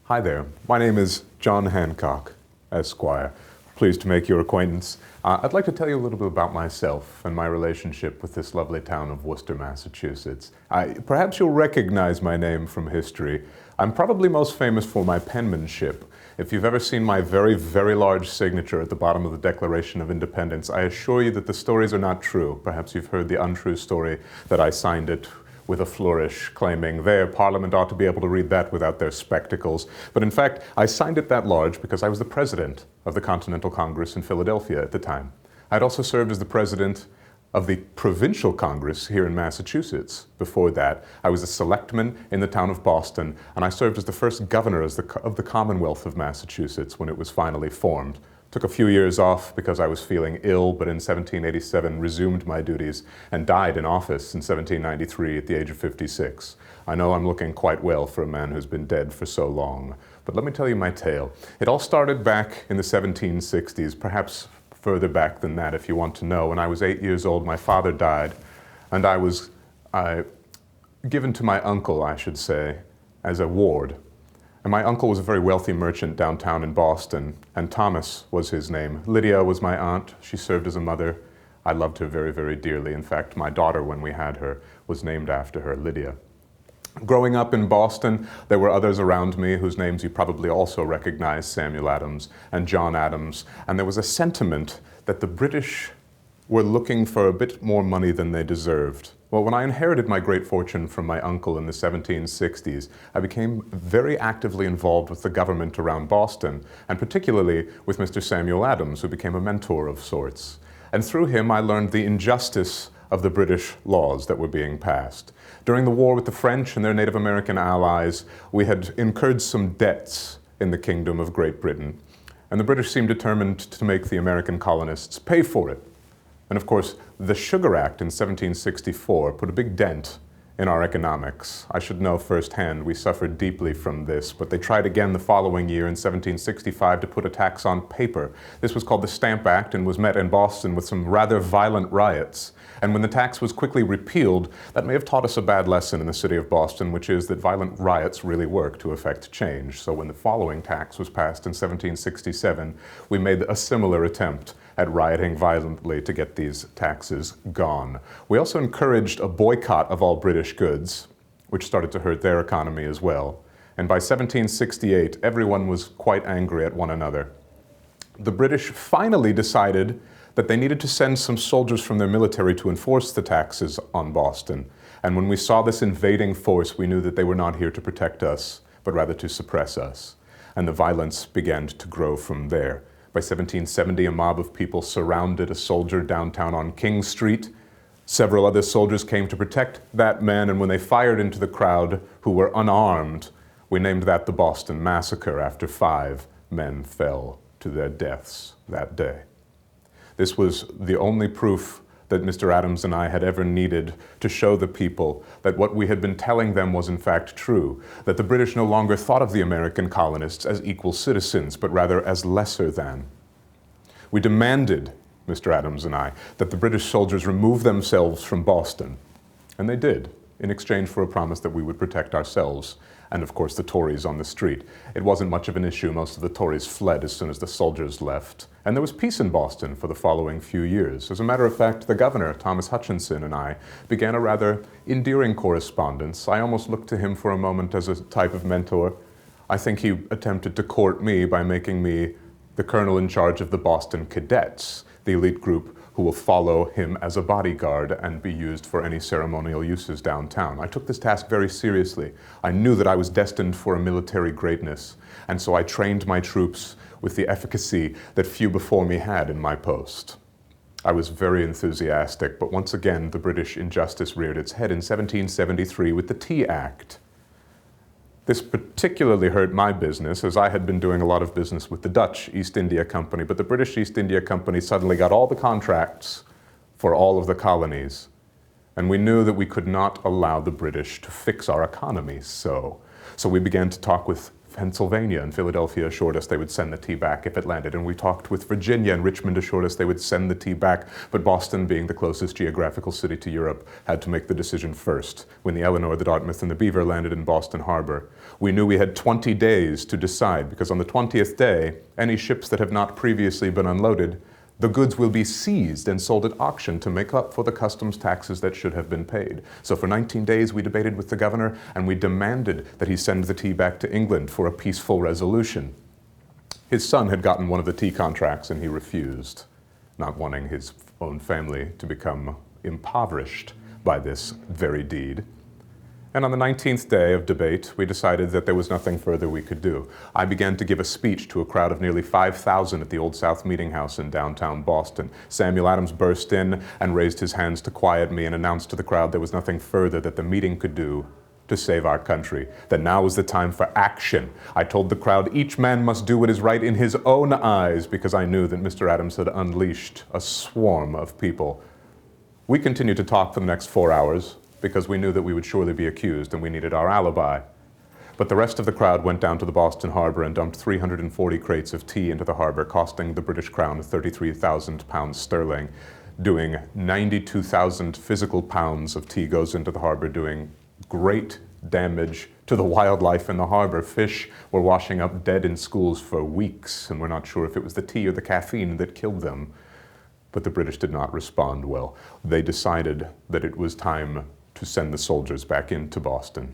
Hi there, my name is John Hancock, Esquire. Pleased to make your acquaintance. I'd like to tell you a little bit about myself and my relationship with this lovely town of Worcester, Massachusetts. Perhaps you'll recognize my name from history. I'm probably most famous for my penmanship. If you've ever seen my very, very large signature at the bottom of the Declaration of Independence, I assure you that the stories are not true. Perhaps you've heard the untrue story that I signed it with a flourish, claiming their Parliament ought to be able to read that without their spectacles. But in fact, I signed it that large because I was the president of the Continental Congress in Philadelphia at the time. I'd also served as the president of the Provincial Congress here in Massachusetts. Before that, I was a selectman in the town of Boston, and I served as the first governor of the Commonwealth of Massachusetts when it was finally formed. Took a few years off because I was feeling ill, but in 1787 resumed my duties and died in office in 1793 at the age of 56. I know I'm looking quite well for a man who's been dead for so long, but let me tell you my tale. It all started back in the 1760s, perhaps further back than that if you want to know. When I was 8 years old, my father died, and I was given to my uncle, I should say, as a ward. And my uncle was a very wealthy merchant downtown in Boston, and Thomas was his name. Lydia was my aunt. She served as a mother. I loved her very, very dearly. In fact, my daughter, when we had her, was named after her, Lydia. Growing up in Boston, there were others around me whose names you probably also recognize, Samuel Adams and John Adams. And there was a sentiment that the British were looking for a bit more money than they deserved. Well, when I inherited my great fortune from my uncle in the 1760s, I became very actively involved with the government around Boston, and particularly with Mr. Samuel Adams, who became a mentor of sorts. And through him, I learned the injustice of the British laws that were being passed. During the war with the French and their Native American allies, we had incurred some debts in the Kingdom of Great Britain, and the British seemed determined to make the American colonists pay for it. And of course, the Sugar Act in 1764 put a big dent in our economics. I should know firsthand we suffered deeply from this, but they tried again the following year in 1765 to put a tax on paper. This was called the Stamp Act and was met in Boston with some rather violent riots. And when the tax was quickly repealed, that may have taught us a bad lesson in the city of Boston, which is that violent riots really work to effect change. So when the following tax was passed in 1767, we made a similar attempt at rioting violently to get these taxes gone. We also encouraged a boycott of all British goods, which started to hurt their economy as well. And by 1768, everyone was quite angry at one another. The British finally decided that they needed to send some soldiers from their military to enforce the taxes on Boston. And when we saw this invading force, we knew that they were not here to protect us, but rather to suppress us. And the violence began to grow from there. By 1770, a mob of people surrounded a soldier downtown on King Street. Several other soldiers came to protect that man, and when they fired into the crowd who were unarmed, we named that the Boston Massacre after 5 men fell to their deaths that day. This was the only proof that Mr. Adams and I had ever needed to show the people that what we had been telling them was in fact true, that the British no longer thought of the American colonists as equal citizens, but rather as lesser than. We demanded, Mr. Adams and I, that the British soldiers remove themselves from Boston, and they did, in exchange for a promise that we would protect ourselves and, of course, the Tories on the street. It wasn't much of an issue. Most of the Tories fled as soon as the soldiers left. And there was peace in Boston for the following few years. As a matter of fact, the governor, Thomas Hutchinson, and I began a rather endearing correspondence. I almost looked to him for a moment as a type of mentor. I think he attempted to court me by making me the colonel in charge of the Boston Cadets, the elite group who will follow him as a bodyguard and be used for any ceremonial uses downtown. I took this task very seriously. I knew that I was destined for a military greatness, and so I trained my troops with the efficacy that few before me had in my post. I was very enthusiastic, but once again, the British injustice reared its head in 1773 with the Tea Act. This particularly hurt my business, as I had been doing a lot of business with the Dutch East India Company, but the British East India Company suddenly got all the contracts for all of the colonies. And we knew that we could not allow the British to fix our economy so we began to talk with Pennsylvania and Philadelphia assured us they would send the tea back if it landed. And we talked with Virginia, and Richmond assured us they would send the tea back. But Boston, being the closest geographical city to Europe, had to make the decision first. When the Eleanor, the Dartmouth, and the Beaver landed in Boston Harbor, we knew we had 20 days to decide, because on the 20th day, any ships that have not previously been unloaded, the goods will be seized and sold at auction to make up for the customs taxes that should have been paid. So for 19 days, we debated with the governor, and we demanded that he send the tea back to England for a peaceful resolution. His son had gotten one of the tea contracts, and he refused, not wanting his own family to become impoverished by this very deed. And on the 19th day of debate, we decided that there was nothing further we could do. I began to give a speech to a crowd of nearly 5,000 at the Old South Meeting House in downtown Boston. Samuel Adams burst in and raised his hands to quiet me and announced to the crowd there was nothing further that the meeting could do to save our country, that now was the time for action. I told the crowd each man must do what is right in his own eyes, because I knew that Mr. Adams had unleashed a swarm of people. We continued to talk for the next 4 hours, because we knew that we would surely be accused and we needed our alibi. But the rest of the crowd went down to the Boston Harbor and dumped 340 crates of tea into the harbor, costing the British Crown 33,000 pounds sterling, doing 92,000 physical pounds of tea goes into the harbor, doing great damage to the wildlife in the harbor. Fish were washing up dead in schools for weeks, and we're not sure if it was the tea or the caffeine that killed them. But the British did not respond well. They decided that it was time to send the soldiers back into Boston.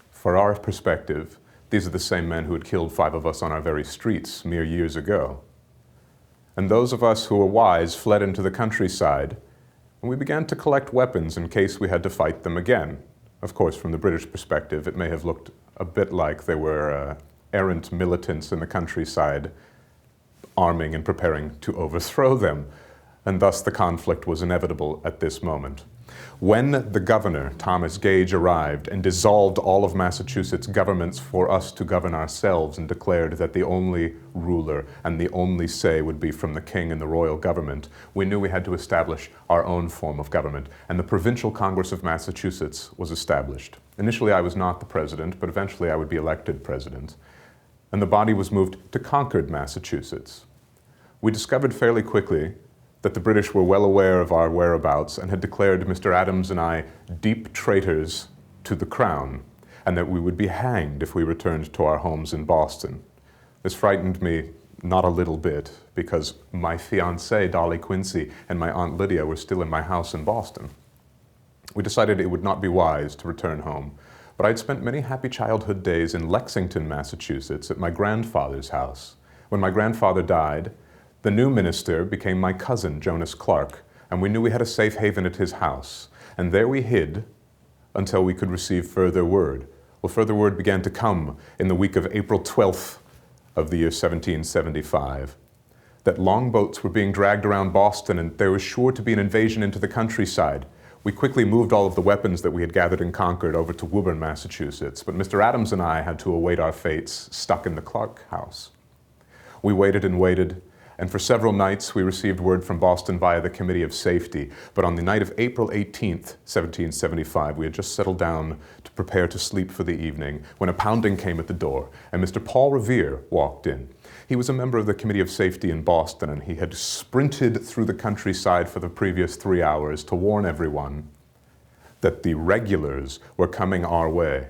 For our perspective, these are the same men who had killed 5 of us on our very streets mere years ago. And those of us who were wise fled into the countryside, and we began to collect weapons in case we had to fight them again. Of course, from the British perspective, it may have looked a bit like they were errant militants in the countryside, arming and preparing to overthrow them, and thus the conflict was inevitable at this moment. When the governor, Thomas Gage, arrived and dissolved all of Massachusetts' governments for us to govern ourselves and declared that the only ruler and the only say would be from the king and the royal government, we knew we had to establish our own form of government, and the Provincial Congress of Massachusetts was established. Initially, I was not the president, but eventually I would be elected president, and the body was moved to Concord, Massachusetts. We discovered fairly quickly that the British were well aware of our whereabouts and had declared Mr. Adams and I deep traitors to the Crown, and that we would be hanged if we returned to our homes in Boston. This frightened me not a little bit, because my fiancée, Dolly Quincy, and my Aunt Lydia were still in my house in Boston. We decided it would not be wise to return home, but I'd spent many happy childhood days in Lexington, Massachusetts, at my grandfather's house. When my grandfather died, the new minister became my cousin, Jonas Clark, and we knew we had a safe haven at his house. And there we hid until we could receive further word. Well, further word began to come in the week of April 12th of the year 1775, that longboats were being dragged around Boston, and there was sure to be an invasion into the countryside. We quickly moved all of the weapons that we had gathered in Concord over to Woburn, Massachusetts, but Mr. Adams and I had to await our fates stuck in the Clark house. We waited and waited, and for several nights we received word from Boston via the Committee of Safety. But on the night of April 18th, 1775, we had just settled down to prepare to sleep for the evening when a pounding came at the door, and Mr. Paul Revere walked in. He was a member of the Committee of Safety in Boston, and he had sprinted through the countryside for the previous 3 hours to warn everyone that the regulars were coming our way.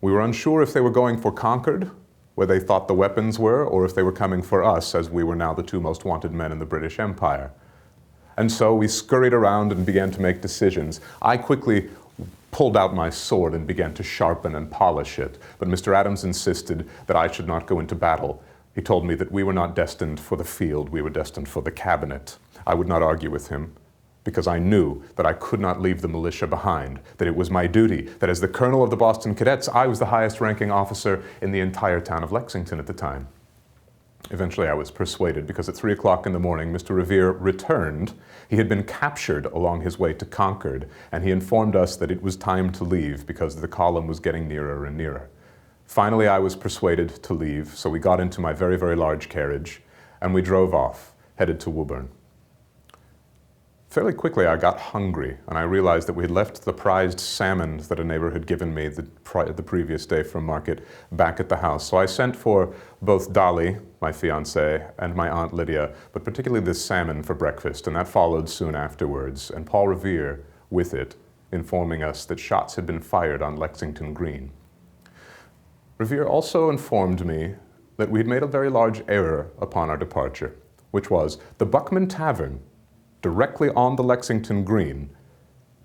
We were unsure if they were going for Concord, where they thought the weapons were, or if they were coming for us, as we were now the 2 most wanted men in the British Empire. And so we scurried around and began to make decisions. I quickly pulled out my sword and began to sharpen and polish it, but Mr. Adams insisted that I should not go into battle. He told me that we were not destined for the field, we were destined for the cabinet. I would not argue with him, because I knew that I could not leave the militia behind, that it was my duty, that as the colonel of the Boston Cadets, I was the highest ranking officer in the entire town of Lexington at the time. Eventually I was persuaded, because at 3 o'clock in the morning, Mr. Revere returned. He had been captured along his way to Concord, and he informed us that it was time to leave because the column was getting nearer and nearer. Finally, I was persuaded to leave, so we got into my very, very large carriage, and we drove off, headed to Woburn. Fairly quickly, I got hungry, and I realized that we had left the prized salmon that a neighbor had given me the previous day from market back at the house. So I sent for both Dolly, my fiancée, and my Aunt Lydia, but particularly this salmon for breakfast, and that followed soon afterwards, and Paul Revere with it, informing us that shots had been fired on Lexington Green. Revere also informed me that we had made a very large error upon our departure, which was the Buckman Tavern, directly on the Lexington Green,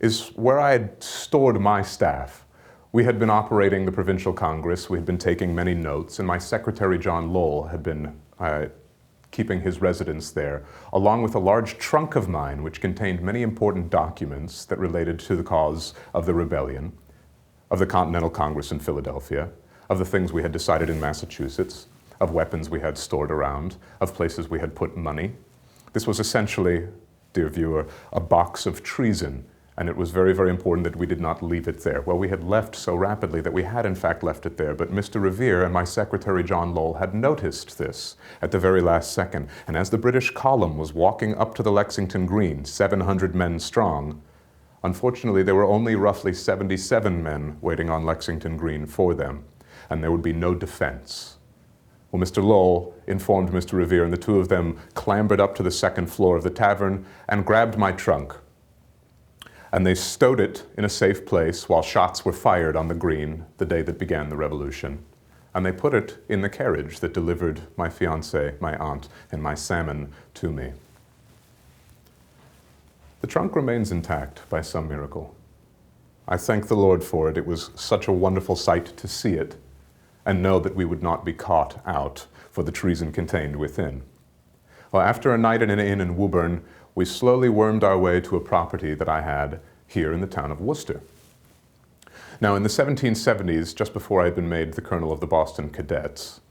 is where I had stored my staff. We had been operating the Provincial Congress, we had been taking many notes, and my secretary, John Lowell, had been keeping his residence there, along with a large trunk of mine which contained many important documents that related to the cause of the rebellion, of the Continental Congress in Philadelphia, of the things we had decided in Massachusetts, of weapons we had stored around, of places we had put money. This was essentially, dear viewer, a box of treason, and it was very, very important that we did not leave it there. Well, we had left so rapidly that we had in fact left it there, but Mr. Revere and my secretary John Lowell had noticed this at the very last second, and as the British column was walking up to the Lexington Green, 700 men strong, unfortunately there were only roughly 77 men waiting on Lexington Green for them, and there would be no defense. Well, Mr. Lowell informed Mr. Revere, and the two of them clambered up to the second floor of the tavern and grabbed my trunk. And they stowed it in a safe place while shots were fired on the green the day that began the revolution. And they put it in the carriage that delivered my fiancée, my aunt, and my salmon to me. The trunk remains intact by some miracle. I thank the Lord for it. It was such a wonderful sight to see it and know that we would not be caught out for the treason contained within. Well, after a night in an inn in Woburn, we slowly wormed our way to a property that I had here in the town of Worcester. Now, in the 1770s, just before I had been made the colonel of the Boston Cadets,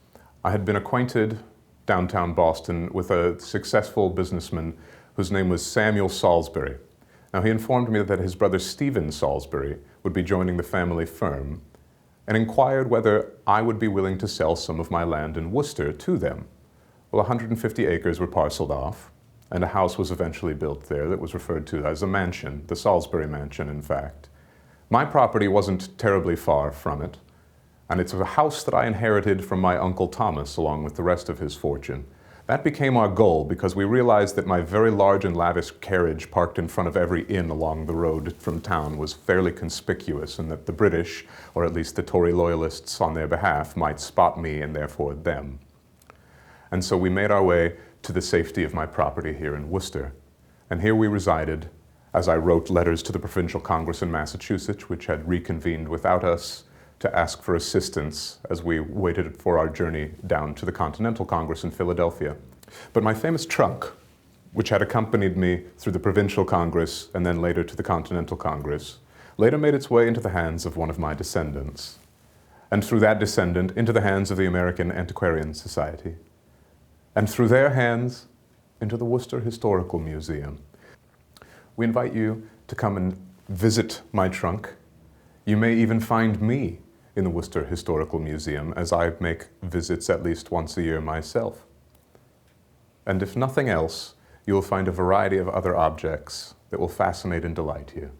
I had been acquainted downtown Boston with a successful businessman whose name was Samuel Salisbury. Now, he informed me that his brother Stephen Salisbury would be joining the family firm, and inquired whether I would be willing to sell some of my land in Worcester to them. Well, 150 acres were parceled off, and a house was eventually built there that was referred to as a mansion, the Salisbury Mansion, in fact. My property wasn't terribly far from it, and it's a house that I inherited from my Uncle Thomas along with the rest of his fortune. That became our goal because we realized that my very large and lavish carriage parked in front of every inn along the road from town was fairly conspicuous, and that the British, or at least the Tory loyalists on their behalf, might spot me and therefore them. And so we made our way to the safety of my property here in Worcester. And here we resided as I wrote letters to the Provincial Congress in Massachusetts, which had reconvened without us, to ask for assistance as we waited for our journey down to the Continental Congress in Philadelphia. But my famous trunk, which had accompanied me through the Provincial Congress and then later to the Continental Congress, later made its way into the hands of one of my descendants, and through that descendant into the hands of the American Antiquarian Society, and through their hands into the Worcester Historical Museum. We invite you to come and visit my trunk. You may even find me in the Worcester Historical Museum, as I make visits at least once a year myself. And if nothing else, you will find a variety of other objects that will fascinate and delight you.